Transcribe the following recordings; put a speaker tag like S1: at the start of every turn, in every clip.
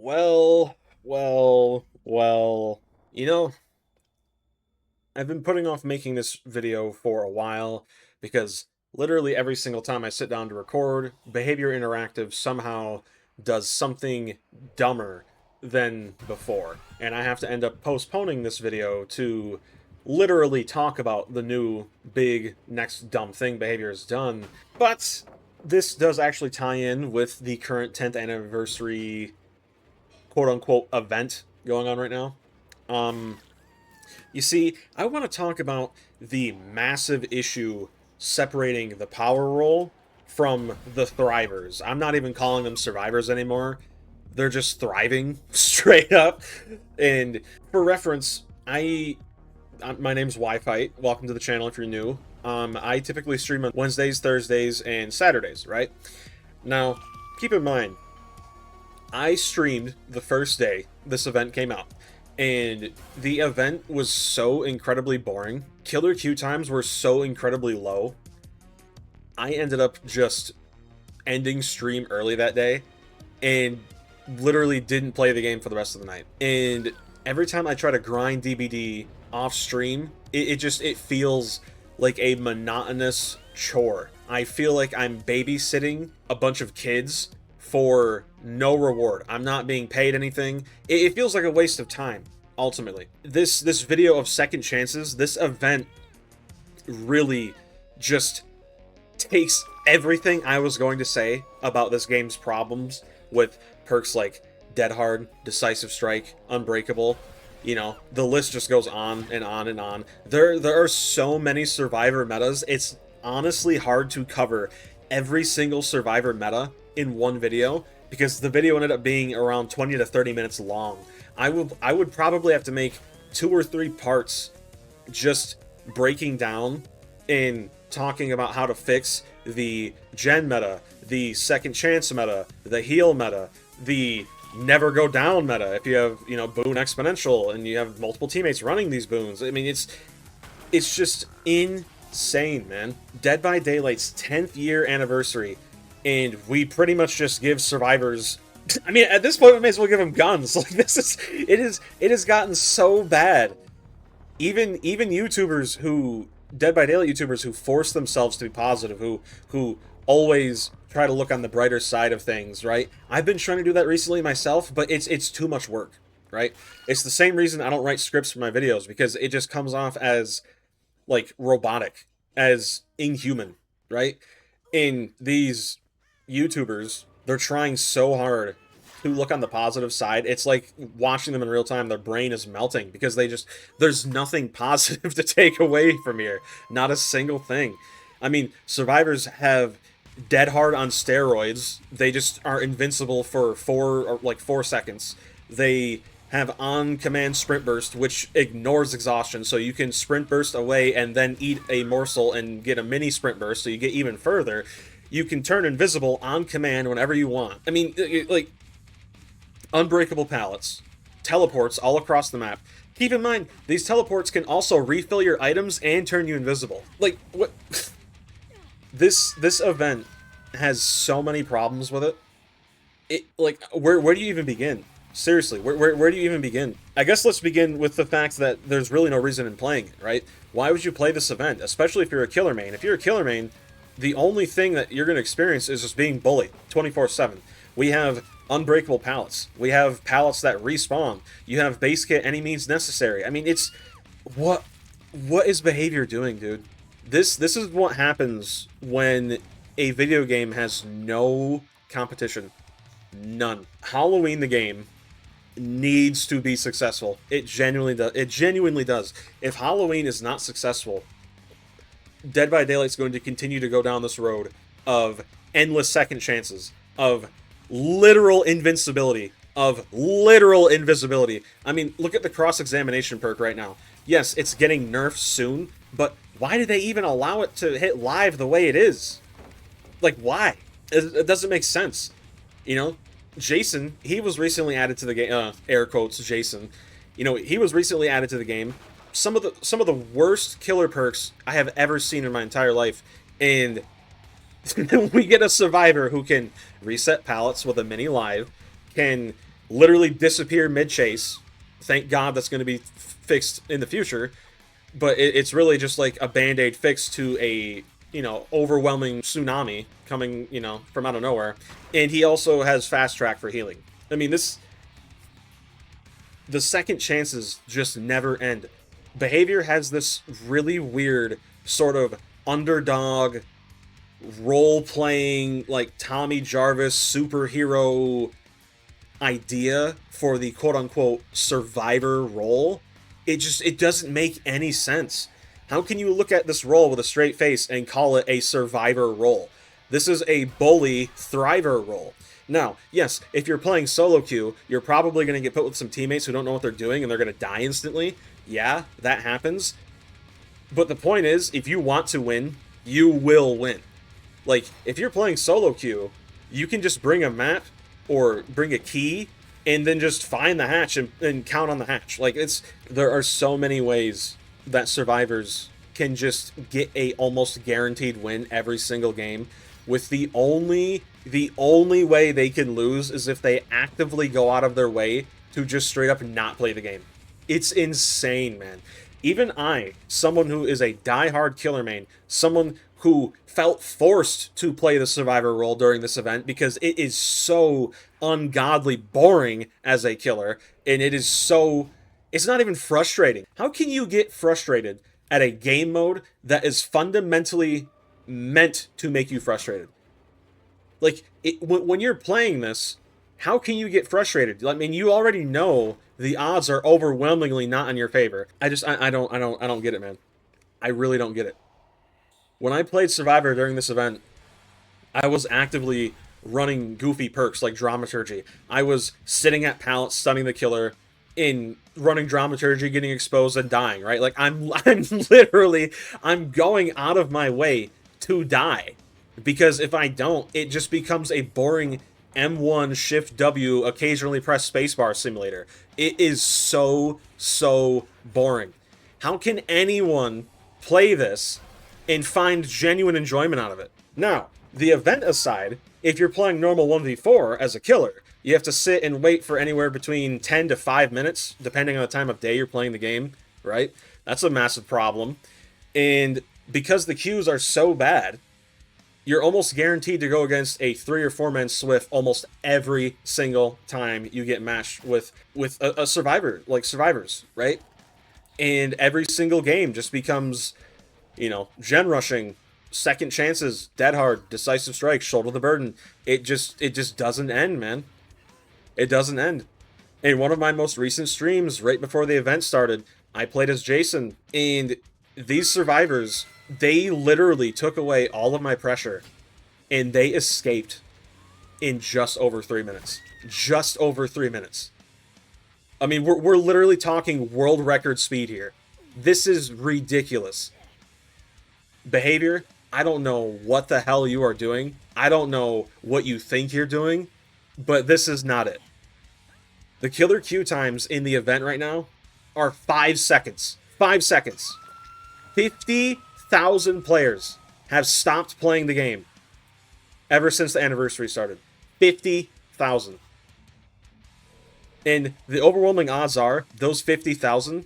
S1: Well. You know, I've been putting off making this video for a while because literally every single time I sit down to record, Behavior Interactive somehow does something dumber than before. And I have to end up postponing this video to literally talk about the new big next dumb thing Behavior has done. But this does actually tie in with the current 10th anniversary quote unquote event going on right now. Um, you see, I want to talk about the massive issue separating the power role from the thrivers. I'm not even calling them survivors anymore. They're just thriving straight up. And for reference, my name's Wi-Fi. Welcome to the channel if you're new. I typically stream on Wednesdays, Thursdays, and Saturdays, right? Now, keep in mind, I streamed the first day this event came out, and the event was so incredibly boring. Killer queue times were so incredibly low. I ended up just ending stream early that day and literally didn't play the game for the rest of the night. And every time I try to grind DBD off stream, it feels like a monotonous chore. I feel like I'm babysitting a bunch of kids for no reward. I'm not being paid anything. It feels like a waste of time, ultimately. This video of second chances, this event really just takes everything I was going to say about this game's problems with perks like Dead Hard, Decisive Strike, Unbreakable. You know, the list just goes on and on and on. There are so many Survivor metas, it's honestly hard to cover every single Survivor meta in one video, because the video ended up being around 20 to 30 minutes long. I would probably have to make 2 or 3 parts just breaking down and talking about how to fix the gen meta, the second chance meta, the heal meta, the never go down meta if you have, you know, boon exponential and you have multiple teammates running these boons. I mean, it's just insane, man. Dead by Daylight's 10th year anniversary, and we pretty much just give survivors, I mean, at this point we may as well give them guns. Like, it has gotten so bad. Even YouTubers who, Dead by Daylight YouTubers who force themselves to be positive, who always try to look on the brighter side of things, right? I've been trying to do that recently myself, but it's too much work, right? It's the same reason I don't write scripts for my videos, because it just comes off as like robotic, as inhuman, right? In these YouTubers, they're trying so hard to look on the positive side. It's like watching them in real time, their brain is melting because there's nothing positive to take away from here. Not a single thing. I mean, survivors have Dead Hard on steroids. They just are invincible for 4 seconds. They have on command sprint burst, which ignores exhaustion, so you can sprint burst away and then eat a morsel and get a mini sprint burst, so you get even further. You can turn invisible on command whenever you want. I mean, like, unbreakable pallets, teleports all across the map. Keep in mind, these teleports can also refill your items and turn you invisible. Like, what? This event has so many problems with it. Like, where do you even begin? Seriously, where do you even begin? I guess let's begin with the fact that there's really no reason in playing it, right? Why would you play this event, especially if you're a killer main? If you're a killer main, the only thing that you're going to experience is just being bullied 24/7. We have unbreakable pallets. We have pallets that respawn. You have base kit any means necessary. I mean, it's what is Behavior doing, dude? This is what happens when a video game has no competition. None. Halloween the game needs to be successful. It genuinely does. It genuinely does. If Halloween is not successful, Dead by Daylight's going to continue to go down this road of endless second chances, of literal invincibility, I mean, look at the cross-examination perk right now. Yes, it's getting nerfed soon, but why did they even allow it to hit live the way it is? Like, why? It doesn't make sense. You know, Jason, he was recently added to the game, air quotes, Jason. You know, he was recently added to the game. Some of the worst killer perks I have ever seen in my entire life, and we get a survivor who can reset pallets with a mini live, can literally disappear mid-chase. Thank God that's going to be fixed in the future. But it's really just like a band-aid fix to a, overwhelming tsunami coming, from out of nowhere. And he also has fast track for healing. I mean, the second chances just never end. Behavior has this really weird sort of underdog role-playing, like Tommy Jarvis superhero idea for the quote-unquote survivor role. It doesn't make any sense. How can you look at this role with a straight face and call it a survivor role? This is a bully thriver role. Now, yes, if you're playing solo queue, you're probably going to get put with some teammates who don't know what they're doing and they're going to die instantly. Yeah, that happens. But the point is, if you want to win, you will win. Like, if you're playing solo queue, you can just bring a map or bring a key and then just find the hatch and count on the hatch. Like, there are so many ways that survivors can just get a almost guaranteed win every single game, with the only way they can lose is if they actively go out of their way to just straight up not play the game. It's insane, man. Even I, someone who is a diehard killer main, someone who felt forced to play the survivor role during this event because it is so ungodly boring as a killer, and it's not even frustrating. How can you get frustrated at a game mode that is fundamentally meant to make you frustrated? Like, when you're playing this, how can you get frustrated? I mean, you already know the odds are overwhelmingly not in your favor. I don't get it, man. I really don't get it. When I played Survivor during this event, I was actively running goofy perks like Dramaturgy. I was sitting at pallets, stunning the killer, in running Dramaturgy, getting exposed and dying, right? Like, I'm going out of my way to die. Because if I don't, it just becomes a boring M1 Shift W occasionally press spacebar simulator. It is so boring. How can anyone play this and find genuine enjoyment out of it? Now, the event aside, if you're playing normal 1v4 as a killer, you have to sit and wait for anywhere between 10 to 5 minutes, depending on the time of day you're playing the game, right? That's a massive problem. And because the queues are so bad, you're almost guaranteed to go against a 3 or 4 man Swift almost every single time you get matched with a survivor, like survivors, right? And every single game just becomes, gen rushing, second chances, dead hard, decisive strike, shoulder the burden. It just doesn't end, man. It doesn't end. In one of my most recent streams, right before the event started, I played as Jason, and these survivors, they literally took away all of my pressure, and they escaped in just over 3 minutes. Just over 3 minutes. I mean, we're literally talking world record speed here. This is ridiculous. Behavior, I don't know what the hell you are doing. I don't know what you think you're doing, but this is not it. The killer queue times in the event right now are 5 seconds. 5 seconds. 50,000 players have stopped playing the game ever since the anniversary started. 50,000. And the overwhelming odds are, those 50,000,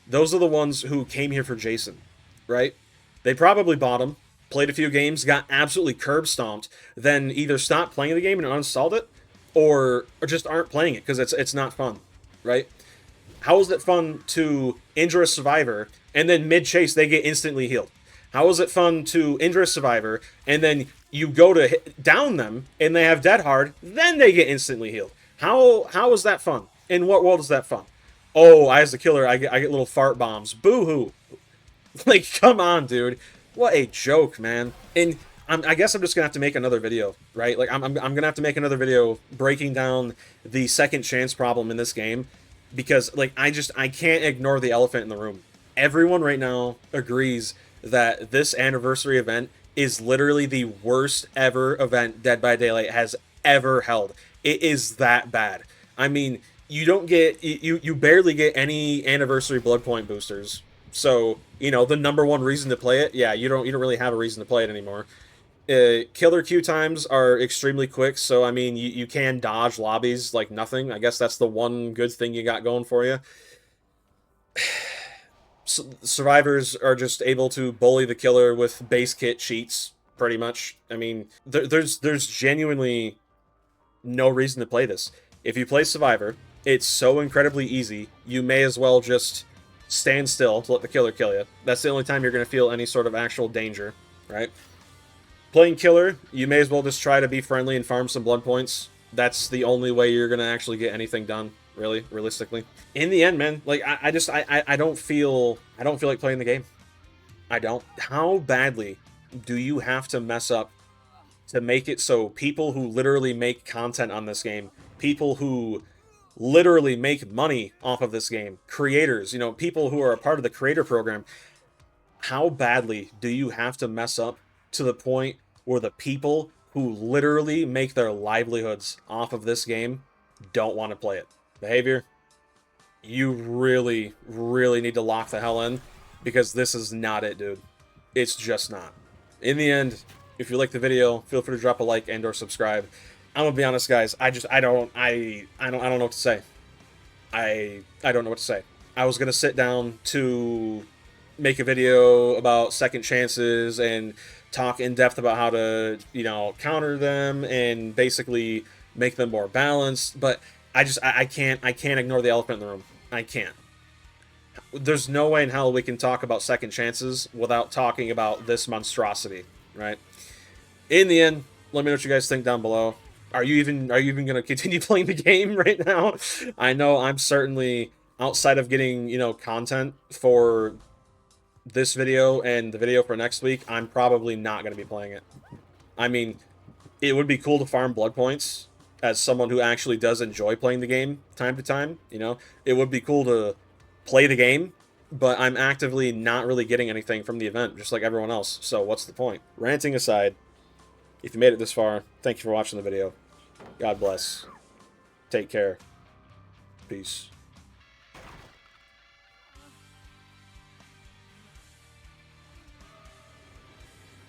S1: those are the ones who came here for Jason, right? They probably bought him, played a few games, got absolutely curb stomped, then either stopped playing the game and uninstalled it, or just aren't playing it because it's not fun, right? How is it fun to injure a survivor and then mid-chase they get instantly healed? How is it fun to injure a survivor and then you go to down them and they have dead hard, then they get instantly healed? How is that fun? In what world is that fun? Oh, as the killer, I get little fart bombs. Boo-hoo. Like, come on, dude. What a joke, man. And I guess I'm just gonna have to make another video, right? Like, I'm gonna have to make another video breaking down the second chance problem in this game, because, like, I can't ignore the elephant in the room. Everyone right now agrees that this anniversary event is literally the worst ever event Dead by Daylight has ever held. It is that bad. I mean, you barely get any anniversary blood point boosters. So, the number one reason to play it, yeah, you don't really have a reason to play it anymore. Killer queue times are extremely quick, so I mean, you can dodge lobbies like nothing. I guess that's the one good thing you got going for you. Survivors are just able to bully the killer with base kit cheats, pretty much. I mean, there's genuinely no reason to play this. If you play Survivor, it's so incredibly easy, you may as well just stand still to let the killer kill you. That's the only time you're going to feel any sort of actual danger, right? Playing killer, you may as well just try to be friendly and farm some blood points. That's the only way you're going to actually get anything done, really, realistically. In the end, man, like, I don't feel like playing the game. I don't. How badly do you have to mess up to make it so people who literally make content on this game, people who literally make money off of this game, creators, you know, people who are a part of the creator program, how badly do you have to mess up to the point where the people who literally make their livelihoods off of this game don't want to play it? Behavior, you really, really need to lock the hell in, because this is not it, dude. It's just not. In the end, if you like the video, feel free to drop a like and or subscribe. I'm gonna be honest, guys. I don't know what to say. I don't know what to say. I was gonna sit down to make a video about second chances and talk in depth about how to, you know, counter them and basically make them more balanced, but I can't ignore the elephant in the room. I can't. There's no way in hell we can talk about second chances without talking about this monstrosity, right? In the end, let me know what you guys think down below. Are you even going to continue playing the game right now? I know I'm certainly, outside of getting, you know, content for this video and the video for next week, I'm probably not going to be playing it. I mean, it would be cool to farm blood points as someone who actually does enjoy playing the game time to time, you know? It would be cool to play the game, but I'm actively not really getting anything from the event, just like everyone else, so what's the point? Ranting aside, if you made it this far, thank you for watching the video. God bless. Take care. Peace.